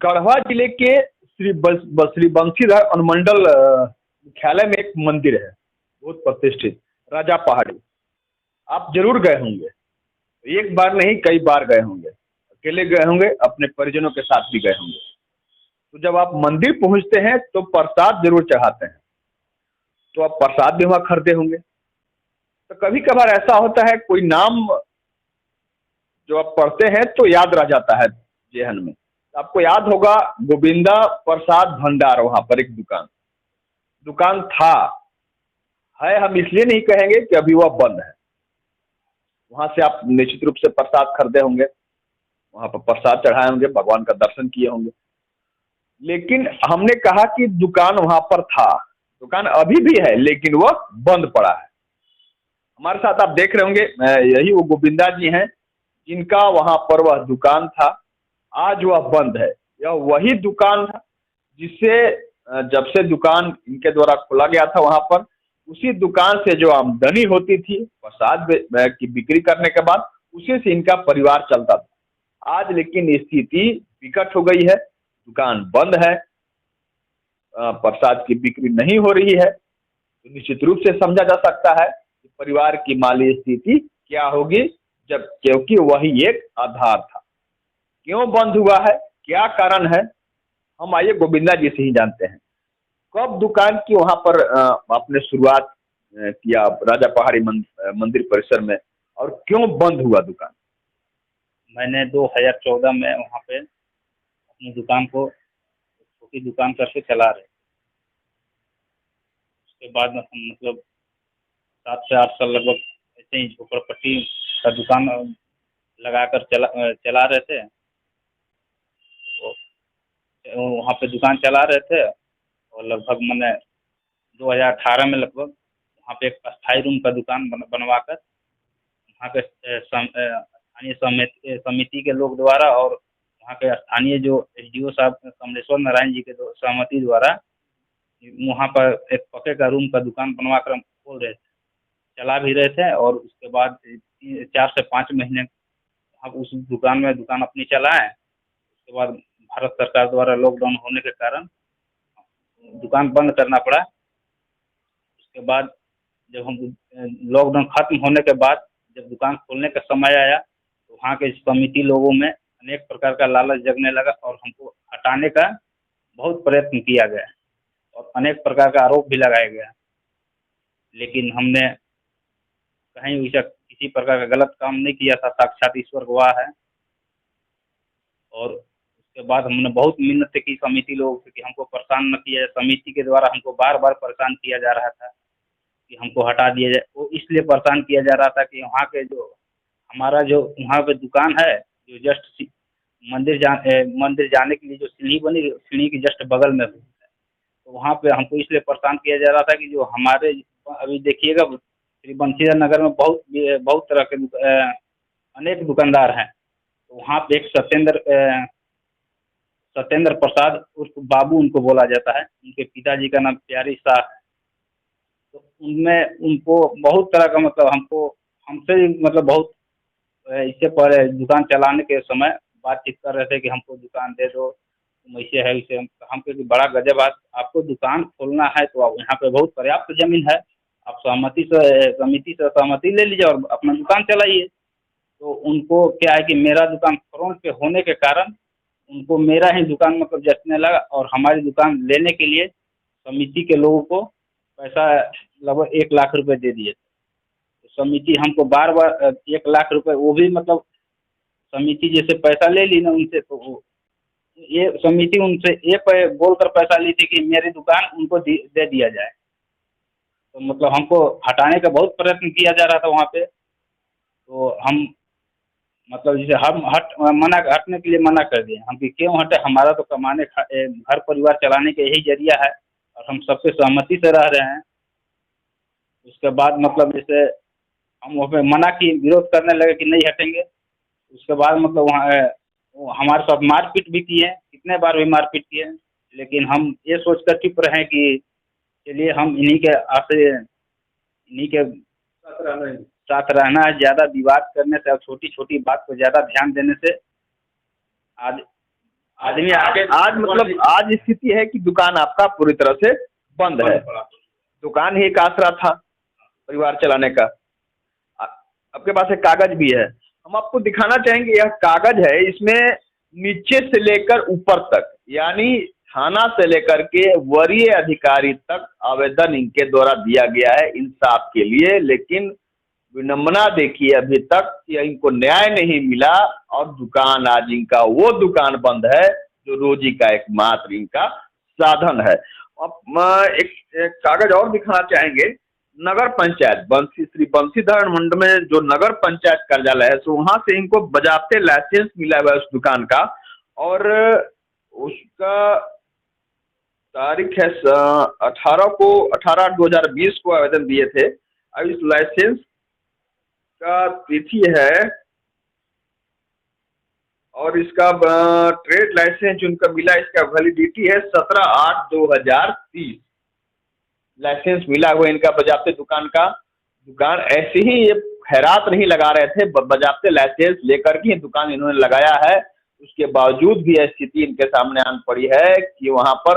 गढ़वा जिले के श्री बंशीधर अनुमंडल मुख्यालय में एक मंदिर है, बहुत प्रतिष्ठित, राजा पहाड़ी। आप जरूर गए होंगे, एक बार नहीं कई बार गए होंगे, अकेले गए होंगे, अपने परिजनों के साथ भी गए होंगे। तो जब आप मंदिर पहुंचते हैं तो प्रसाद जरूर चढ़ाते हैं, तो आप प्रसाद भी वहाँ खरीदे होंगे। तो कभी कभार ऐसा होता है कोई नाम जो आप पढ़ते हैं तो याद रह जाता है जेहन में। आपको याद होगा गोविंदा प्रसाद भंडार, वहां पर एक दुकान दुकान था, है, हम इसलिए नहीं कहेंगे कि अभी वह बंद है। वहां से आप निश्चित रूप से प्रसाद खरीदे होंगे, वहां पर प्रसाद चढ़ाए होंगे, भगवान का दर्शन किए होंगे। लेकिन हमने कहा कि दुकान वहां पर था, दुकान अभी भी है लेकिन वह बंद पड़ा है। हमारे साथ आप देख रहे होंगे यही वो गोविंदा जी हैं जिनका वहां पर वह दुकान था, आज वह बंद है। यह वही दुकान था जिससे जब से दुकान इनके द्वारा खोला गया था वहां पर, उसी दुकान से जो आमदनी होती थी प्रसाद की बिक्री करने के बाद, उसी से इनका परिवार चलता था। आज लेकिन स्थिति विकट हो गई है, दुकान बंद है, प्रसाद की बिक्री नहीं हो रही है। तो निश्चित रूप से समझा जा सकता है कि परिवार की माली स्थिति क्या होगी, जब क्योंकि वही एक आधार था। क्यों बंद हुआ है, क्या कारण है, हम आइए गोविंदा जी से ही जानते हैं। कब दुकान की वहां पर आपने शुरुआत किया राजा पहाड़ी मंदिर परिसर में, और क्यों बंद हुआ दुकान? मैंने 2014 में वहाँ पे अपनी दुकान को छोटी दुकान करके चला रहे। उसके बाद में हम मतलब 7 से 8 साल लगभग ऐसे ही झोपड़पट्टी का दुकान लगाकर चला रहे थे। वहाँ पे दुकान चला रहे थे और लगभग मैंने 2018 में लगभग वहाँ पे एक अस्थायी रूम का दुकान बनवा कर वहाँ के स्थानीय समिति के लोग द्वारा और वहाँ के स्थानीय जो एसडीओ साहब कमलेश्वर नारायण जी के सहमति द्वारा वहाँ पर एक पक्के का रूम का दुकान बनवा कर हम खोल रहे थे, चला भी रहे थे। और उसके बाद 4 से 5 महीने हम उस दुकान अपनी चलाएं। उसके बाद भारत सरकार द्वारा लॉकडाउन होने के कारण दुकान बंद करना पड़ा। उसके बाद जब हम लॉकडाउन खत्म होने के बाद जब दुकान खोलने का समय आया तो वहाँ के समिति लोगों में अनेक प्रकार का लालच जगने लगा और हमको हटाने का बहुत प्रयत्न किया गया और अनेक प्रकार का आरोप भी लगाया गया। लेकिन हमने कहीं वैसा किसी प्रकार का गलत काम नहीं किया था, साक्षात ईश्वर गवाह है। और उसके बाद हमने बहुत मिन्नत की समिति लोगों से कि हमको परेशान न किया जाए। समिति के द्वारा हमको बार बार परेशान किया जा रहा था कि हमको हटा दिया जाए। वो इसलिए परेशान किया जा रहा था कि वहाँ के जो हमारा जो वहाँ पे दुकान है जो जस्ट मंदिर जाने के लिए जो सीढ़ी बनी, सीढ़ी के जस्ट बगल में है, तो वहाँ पे हमको इसलिए परेशान किया जा रहा था कि जो हमारे अभी देखिएगा श्री बंशीधर नगर में बहुत तरह के अनेक दुकानदार हैं। तो वहाँ पे एक सत्येंद्र प्रसाद उर्फ बाबू उनको बोला जाता है, उनके पिताजी का नाम प्यारी शाह है। तो उनमें उनको बहुत तरह का मतलब हमसे मतलब बहुत इससे पहले दुकान चलाने के समय बातचीत कर रहे थे कि हमको दुकान दे दो, तुम ऐसे है वैसे। हम कहे बड़ा गजब बात, आपको दुकान खोलना है तो आप यहाँ पे बहुत पर्याप्त जमीन है, आप समिति से सहमति ले लीजिए और अपना दुकान चलाइए। तो उनको क्या है कि मेरा दुकान फ्रंट पे होने के कारण उनको मेरा ही दुकान मतलब जचने लगा और हमारी दुकान लेने के लिए समिति के लोगों को पैसा लगभग 1 लाख रुपए दे दिए। तो समिति हमको बार बार 1 लाख रुपए, वो भी मतलब समिति जैसे पैसा ले ली ना उनसे, तो ये समिति उनसे ये बोलकर पैसा ली थी कि मेरी दुकान उनको दे दिया जाए। तो मतलब हमको हटाने का बहुत प्रयत्न किया जा रहा था वहाँ पे। तो हम मतलब जैसे हम हटने के लिए मना कर दिए हम कि क्यों हटे, हमारा तो कमाने घर परिवार चलाने का यही जरिया है और हम सबसे सहमति से रह रहे हैं। उसके बाद मतलब जैसे हम वहाँ पे मना किए, विरोध करने लगे कि नहीं हटेंगे। उसके बाद मतलब वहाँ हमारे साथ मारपीट भी किए, कितने बार भी मारपीट किए। लेकिन हम ये सोच कर चुप रहे कि चलिए हम इन्हीं के साथ रहना है। ज़्यादा विवाद करने से और छोटी छोटी बात को ज़्यादा ध्यान देने से आज आदमी आगे आज मतलब आज स्थिति है कि दुकान आपका पूरी तरह से बंद है। दुकान ही एक आसरा था परिवार चलाने का। आ- आपके पास एक कागज भी है, हम आपको दिखाना चाहेंगे। यह कागज है, इसमें नीचे से लेकर ऊपर तक, यानी थाना से लेकर के वरीय अधिकारी तक आवेदन इनके द्वारा दिया गया है इंसाफ के लिए। लेकिन विडंबना देखिए, अभी तक कि इनको न्याय नहीं मिला और दुकान आज इनका वो दुकान बंद है जो रोजी का एकमात्र इनका साधन है। अब एक कागज और दिखाना चाहेंगे। नगर पंचायत श्री बंशीधर मंडल में जो नगर पंचायत कार्यालय है, सो वहां से इनको बजाते लाइसेंस मिला हुआ है उस दुकान का, और उसका तारीख है 18/8/2020 को आवेदन दिए थे। अब इस लाइसेंस का तिथि है, और इसका ट्रेड लाइसेंस जो उनका मिला, इसका वैलिडिटी है 17/8/2030। लाइसेंस मिला हुआ इनका बजाते दुकान का। दुकान ऐसे ही ये खैरात नहीं लगा रहे थे, बजाते लाइसेंस लेकर के दुकान इन्होंने लगाया है। उसके बावजूद भी यह स्थिति इनके सामने आन पड़ी है कि वहां पर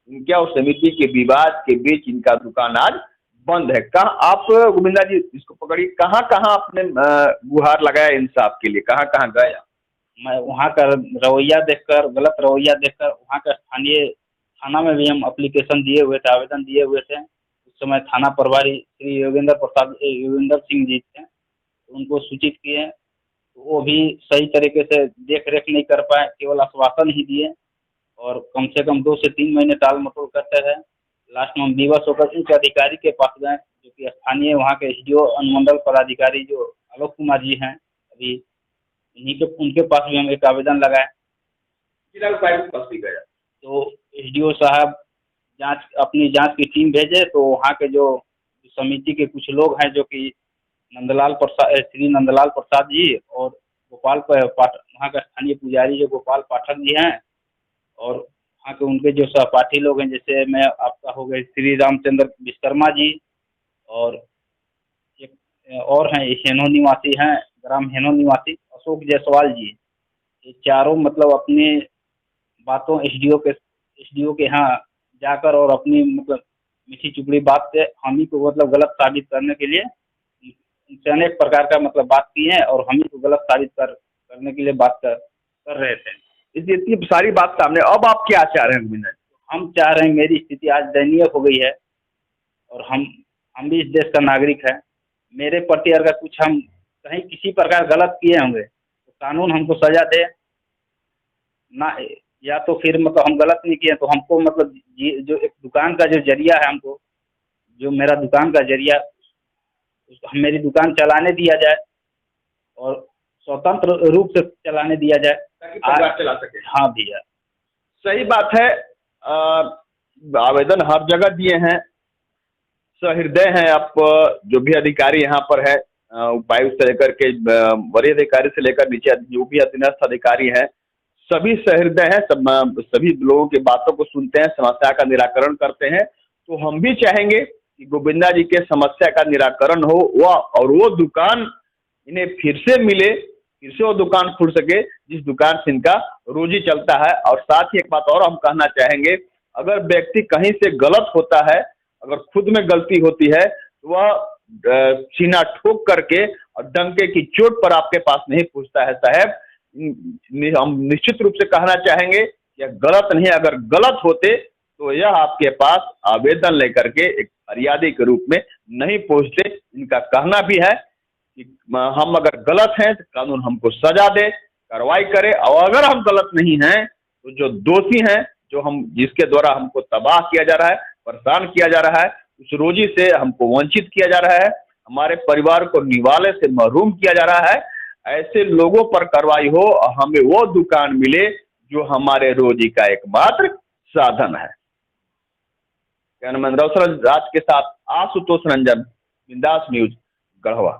इनके और समिति के विवाद के बीच इनका दुकान आज बंद है। कहाँ आप गोविंदा जी इसको पकड़िए, कहाँ कहाँ आपने गुहार लगाया इंसाफ के लिए, कहाँ कहाँ गए? मैं वहाँ का रवैया देखकर, गलत रवैया देखकर, वहाँ का स्थानीय थाना में भी हम एप्लीकेशन दिए हुए थे, आवेदन दिए हुए थे। उस समय थाना प्रभारी श्री योगेंद्र सिंह जी थे, उनको सूचित किए। वो भी सही तरीके से देख रेख नहीं कर पाए, केवल आश्वासन ही दिए और कम से कम 2 से 3 महीने टाल मटोल करते रहे। लास्ट में हम विवश होकर उच्च अधिकारी के पास गए, जो कि स्थानीय वहाँ के एसडीओ अनुमंडल पदाधिकारी जो आलोक कुमार जी हैं, अभी उनके पास भी हम एक आवेदन लगाए। जिला उपायुक्त के पास भी गया तो एसडीओ साहब अपनी जांच की टीम भेजे, तो वहाँ के जो समिति के कुछ लोग हैं, जो कि श्री नंदलाल प्रसाद जी और गोपाल पाठक, वहाँ का स्थानीय पुजारी जो गोपाल पाठक जी हैं, और वहाँ के उनके जो सहपाठी लोग हैं, जैसे मैं आपका हो गए श्री रामचंद्र विश्वकर्मा जी, और एक और हैं हेनो निवासी हैं, ग्राम हेनो निवासी अशोक जायसवाल जी। ये चारों मतलब अपनी बातों एसडीओ के यहाँ जाकर और अपनी मतलब मीठी चुपड़ी बात से हम ही को मतलब गलत साबित करने के लिए उनसे अनेक प्रकार का मतलब बात की है, और हम ही को गलत साबित करने के लिए बात कर रहे थे। इसलिए इतनी सारी बात सामने, अब आप क्या चाह रहे हैं गोविंदा? हम चाह रहे हैं, मेरी स्थिति आज दयनीय हो गई है, और हम भी इस देश का नागरिक है। मेरे प्रति अगर कुछ हम कहीं किसी प्रकार गलत किए होंगे तो कानून हमको सजा दे ना, या तो फिर मतलब हम गलत नहीं किए तो हमको मतलब जो एक दुकान का जो जरिया है, हमको जो मेरा दुकान का जरिया, मेरी दुकान चलाने दिया जाए और स्वतंत्र रूप से चलाने दिया जाए, ताकि परिवार चला सके। हाँ भैया, सही बात है। आवेदन हर जगह दिए हैं, सहृदय हैं आप। जो भी अधिकारी यहाँ पर है, उपायुक्त से लेकर के वरीय अधिकारी से लेकर नीचे जो भी अधीनस्थ अधिकारी हैं, सभी सहृदय हैं। सभी लोगों की बातों को सुनते हैं, समस्या का निराकरण करते हैं। तो हम भी चाहेंगे कि गोविंदा जी के समस्या का निराकरण हो, और वो दुकान इन्हें फिर से मिले, फिर से वो दुकान खुल सके जिस दुकान से इनका रोजी चलता है। और साथ ही एक बात और हम कहना चाहेंगे, अगर व्यक्ति कहीं से गलत होता है, अगर खुद में गलती होती है, तो वह सीना ठोक करके और डंके की चोट पर आपके पास नहीं पूछता है। साहब, हम निश्चित रूप से कहना चाहेंगे कि गलत नहीं, अगर गलत होते तो यह आपके पास आवेदन लेकर के एक फरियादी के रूप में नहीं पहुंचते। इनका कहना भी है कि हम अगर गलत हैं तो कानून हमको सजा दे, कार्रवाई करे, और अगर हम गलत नहीं हैं तो जो दोषी हैं, जिसके द्वारा हमको तबाह किया जा रहा है, परेशान किया जा रहा है, उस रोजी से हमको वंचित किया जा रहा है, हमारे परिवार को निवाले से महरूम किया जा रहा है, ऐसे लोगों पर कार्रवाई हो और हमें वो दुकान मिले जो हमारे रोजी का एकमात्र साधन है। कैमरामैन राज के साथ आशुतोष रंजन, बिंदास न्यूज, गढ़वा।